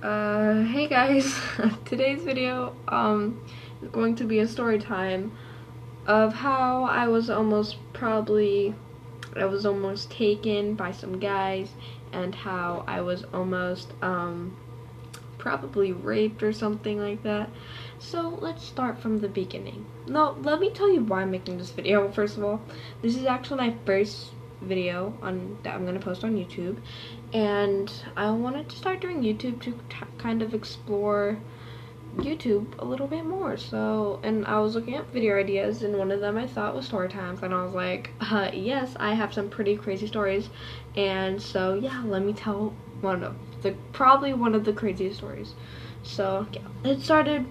Hey guys, today's video is going to be a story time of how I was almost taken by some guys, and how I was almost probably raped or something like that. So let's start from the beginning. No, let me tell you why I'm making this video. First of all, this is actually my first video that I'm gonna post on YouTube, and I wanted to start doing YouTube to kind of explore YouTube a little bit more. So, and I was looking up video ideas, and one of them I thought was story times, and I was like, yes, I have some pretty crazy stories. And so yeah, let me tell probably one of the craziest stories. So yeah, it started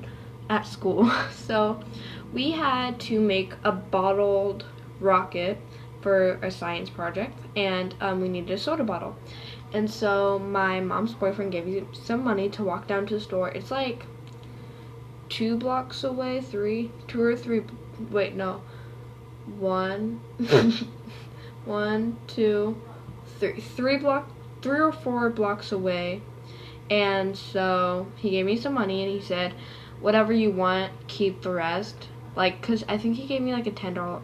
at school. So we had to make a bottled rocket for a science project, and we needed a soda bottle. And so my mom's boyfriend gave me some money to walk down to the store. It's like 2 blocks away, two or three, wait, no, one, one, two, three, 3 or 4 blocks away. And so he gave me some money, and he said, whatever you want, keep the rest. Like, cause I think he gave me like a $10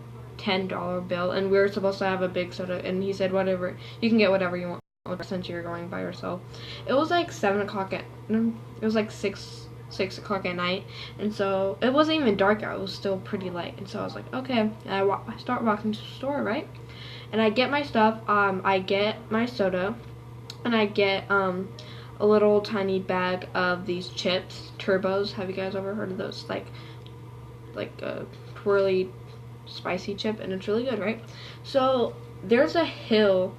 bill, and we were supposed to have a big soda, and he said, whatever, you can get whatever you want since you're going by yourself. It was like 7 o'clock it was like 6 o'clock at night, and so it wasn't even dark out, it was still pretty light. And so I was like, okay. And I start walking to the store, right? And I get my stuff. I get my soda, and I get a little tiny bag of these chips, turbos. Have you guys ever heard of those? Like a twirly spicy chip, and it's really good, right? So there's a hill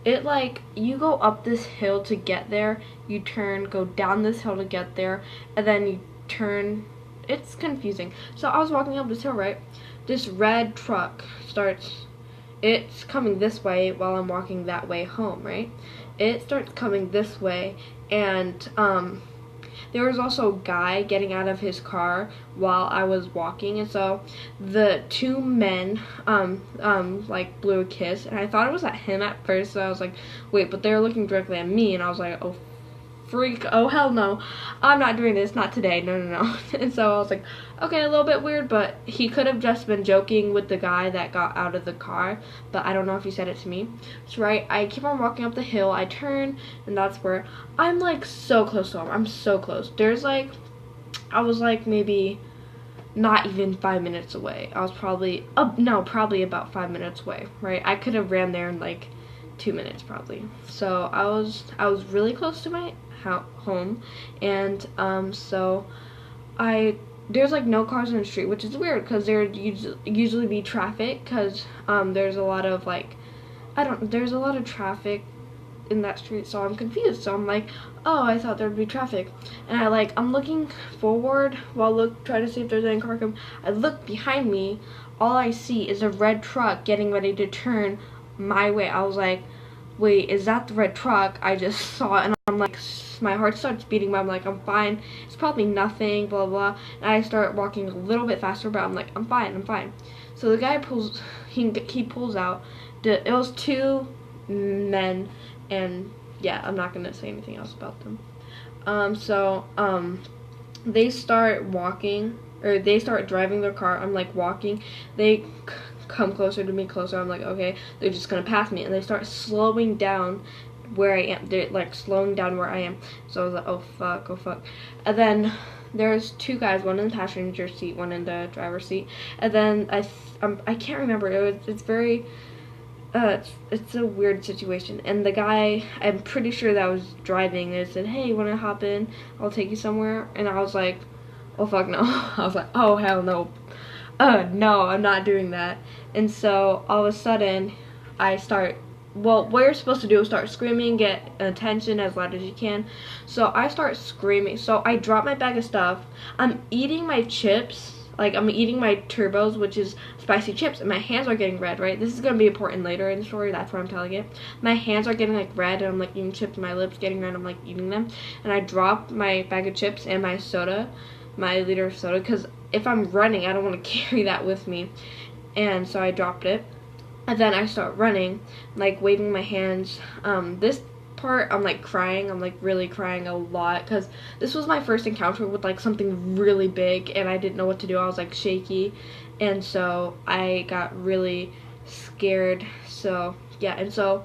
it, like, you go up this hill to get there, you go down this hill to get there, and then you turn. It's confusing. So I was walking up this hill, right? This red truck it's coming this way while I'm walking that way home, right? It starts coming this way, and there was also a guy getting out of his car while I was walking, and so the two men like blew a kiss, and I thought it was at him at first. So I was like, wait, but they were looking directly at me, and I was like, oh hell no, I'm not doing this, not today, no. And so I was like, okay, a little bit weird, but he could have just been joking with the guy that got out of the car, but I don't know if he said it to me. So right, I keep on walking up the hill, I turn, and that's where I'm like so close to him. I'm so close. I was like maybe not even 5 minutes away. I was probably about 5 minutes away, right? I could have ran there in like 2 minutes probably. So I was really close to my home, and so there's like no cars on the street, which is weird because there usually be traffic, because there's a lot of there's a lot of traffic in that street. So I'm confused. So I'm like, oh, I thought there would be traffic, and I'm looking forward while try to see if there's any car come. I look behind me, all I see is a red truck getting ready to turn my way. I was like, wait, is that the red truck I just saw? And I'm like, my heart starts beating, but I'm like, I'm fine, it's probably nothing, blah blah. And I start walking a little bit faster, but I'm like, I'm fine. So the guy he pulls out. It was 2 men, and yeah, I'm not gonna say anything else about them. They start walking, or they start driving their car. I'm like walking. They come closer to me, closer. I'm like, okay, they're just gonna pass me, and they start slowing down where I am. They're like slowing down where I am. So I was like, oh fuck. And then there's 2 guys, one in the passenger seat, one in the driver's seat. And then I can't remember. It's very it's a weird situation. And the guy, I'm pretty sure that was driving, they said, hey, you wanna hop in? I'll take you somewhere. And I was like, oh fuck no. I was like, oh hell no. No, I'm not doing that. And so all of a sudden what you're supposed to do is start screaming, get attention as loud as you can. So I start screaming. So I drop my bag of stuff. I'm eating my chips. Like, I'm eating my turbos, which is spicy chips, and my hands are getting red, right? This is going to be important later in the story, that's why I'm telling it. My hands are getting, like, red, and I'm, like, eating chips, my lips getting red, I'm, like, eating them. And I drop my bag of chips and my soda, my liter of soda, because if I'm running, I don't want to carry that with me. And so I dropped it. And then I start running, like, waving my hands. This part, I'm like crying. I'm like really crying a lot because this was my first encounter with like something really big, and I didn't know what to do. I was like shaky, and so I got really scared. So yeah, and so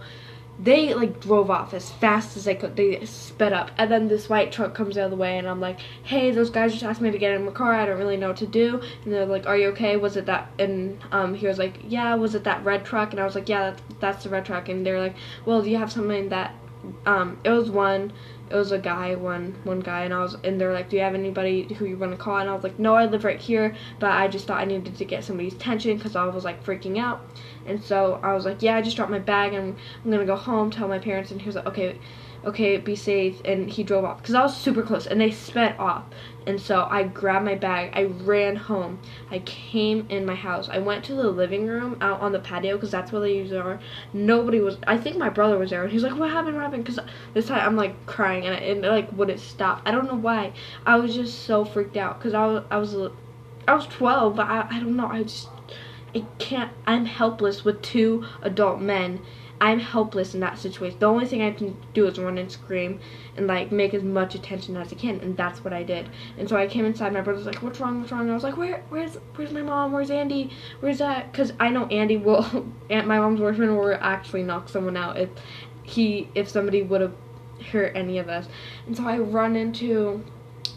they like drove off as fast as they could. They sped up, and then this white truck comes out of the way, and I'm like, hey, those guys just asked me to get in my car. I don't really know what to do. And they're like, are you okay? Was it that? And he was like, yeah. Was it that red truck? And I was like, yeah, that's the red truck. And they're like, well, do you have something that it was a guy, one guy, and they're like, do you have anybody who you want to call? And I was like, no, I live right here, but I just thought I needed to get somebody's attention because I was like freaking out. And so I was like, yeah, I just dropped my bag and I'm gonna go home, tell my parents. And he was like, okay, be safe. And he drove off because I was super close, and they sped off. And so I grabbed my bag, I ran home, I came in my house, I went to the living room out on the patio because that's where they usually are. Nobody was. I think my brother was there, and he's like, what happened? Because this time I'm like crying, and it like wouldn't stop. I don't know why. I was just so freaked out because I was 12, but I don't know. I can't. I'm helpless with two adult men. I'm helpless in that situation. The only thing I can do is run and scream and like make as much attention as I can, and that's what I did. And so I came inside. My brother's like, "What's wrong? What's wrong?" And I was like, "Where's my mom? Where's Andy? Where's that?" Because I know Andy will, my mom's boyfriend will actually knock someone out if somebody would have hurt any of us. And so I run into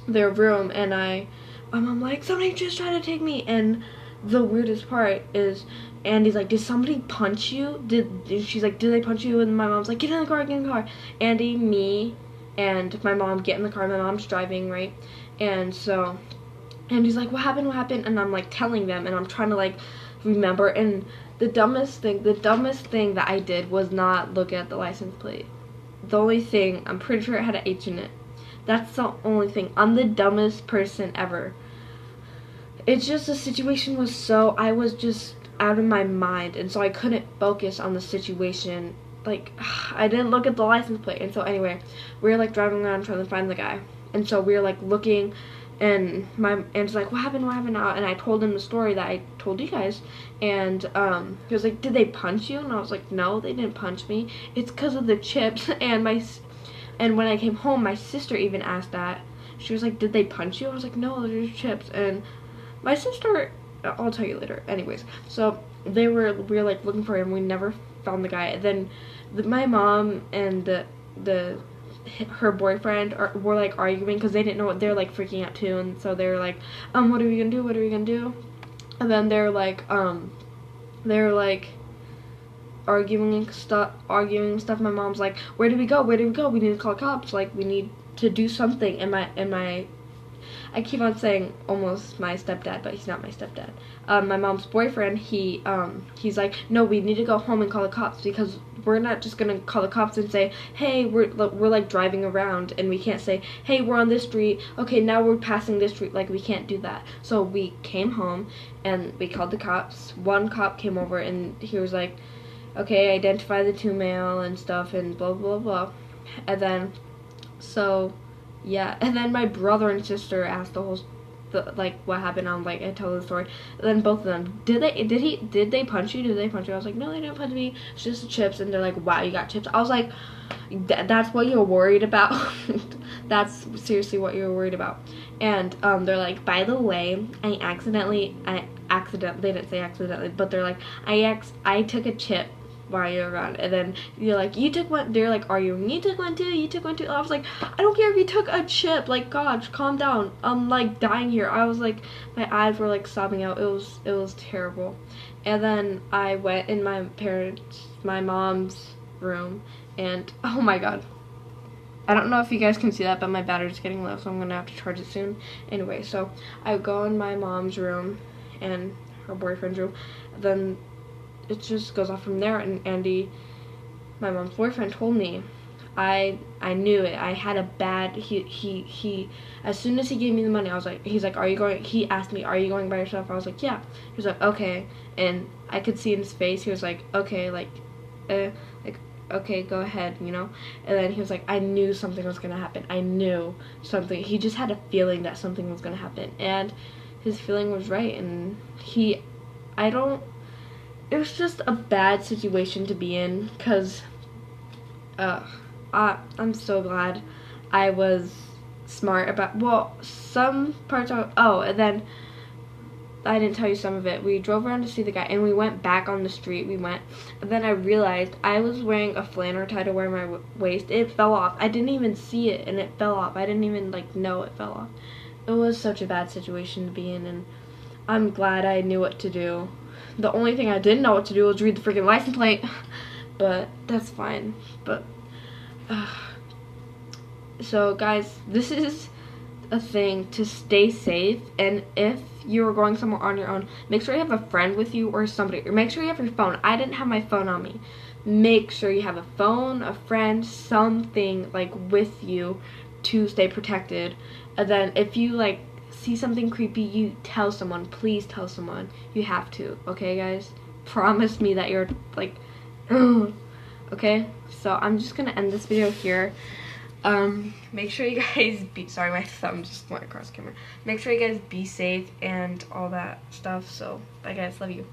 their room, and I'm like, somebody just tried to take me. And the weirdest part is Andy's like, did somebody punch you? She's like, did they punch you? And my mom's like, get in the car. Andy, me, and my mom get in the car. My mom's driving, right? And so Andy's like, what happened? And I'm like telling them, and I'm trying to like remember. And the dumbest thing that I did was not look at the license plate. The only thing, I'm pretty sure it had an H in it. That's the only thing. I'm the dumbest person ever. It's just the situation was so, I was just out of my mind, and so I couldn't focus on the situation. Like, I didn't look at the license plate. And so anyway, we were like driving around trying to find the guy. And so we were like looking, and it's like, what happened now? And I told him the story that I told you guys. And he was like, did they punch you? And I was like, no, they didn't punch me. It's because of the chips. And when I came home, my sister even asked that. She was like, did they punch you? I was like, no, they're just chips. And my sister, I'll tell you later. Anyways, so we were like looking for him. We never found the guy. And then my mom and her boyfriend were like arguing because they didn't know what, they're like freaking out too. And so they were like, what are we gonna do? And then they're like arguing stuff. My mom's like, where do we go? We need to call cops. Like, we need to do something. And I keep on saying almost my stepdad, but he's not my stepdad. My mom's boyfriend, he's like, no, we need to go home and call the cops, because we're not just gonna call the cops and say, hey, we're like driving around, and we can't say, hey, we're on this street, okay, now we're passing this street. Like, we can't do that. So we came home and we called the cops. One cop came over and he was like, okay, identify the two male and stuff and blah blah blah. And then yeah, and then my brother and sister asked like what happened. I'm like, I tell the story. And then both of them, did they punch you? I was like, no, they didn't punch me. It's just the chips. And they're like, wow, you got chips. I was like, that's what you're worried about? That's seriously what you're worried about? And they're like, by the way, they didn't say accidentally, but they're like, I took a chip while you're around. And then you're like, you took one. They're like arguing, you took one too. I was like, I don't care if you took a chip. Like, gosh, calm down. I'm like dying here. I was like, my eyes were like sobbing out. It was terrible. And then I went in my mom's room, and oh my god, I don't know if you guys can see that, but my battery's getting low, so I'm gonna have to charge it soon. Anyway, so I go in my mom's room and her boyfriend's room. Then it just goes off from there. And Andy, my mom's boyfriend, told me, I knew it. I had a bad, he as soon as he gave me the money, he's like, are you going, he asked me, are you going by yourself? I was like, yeah. He was like, okay. And I could see in his face, he was like, okay, okay, go ahead, you know? And then he was like, I knew something was gonna happen. I knew something. He just had a feeling that something was gonna happen. And his feeling was right. And it was just a bad situation to be in, because I'm so glad I was smart about, well, some parts are, oh, and then I didn't tell you some of it. We drove around to see the guy, and we went back on the street. We went, and then I realized I was wearing a flannel tied around my waist. It fell off. I didn't even see it, and it fell off. I didn't even, like, know it fell off. It was such a bad situation to be in, and I'm glad I knew what to do. The only thing I didn't know what to do was read the freaking license plate, but that's fine. But, so guys, this is a thing to stay safe, and if you're going somewhere on your own, make sure you have a friend with you or somebody, or make sure you have your phone. I didn't have my phone on me. Make sure you have a phone, a friend, something like with you to stay protected. And then if you like see something creepy, you tell someone. Please tell someone. You have to, okay guys? Promise me that you're like okay? So I'm just gonna end this video here. Make sure you guys be, sorry, my thumb just went across camera. Make sure you guys be safe and all that stuff. So, bye guys, love you.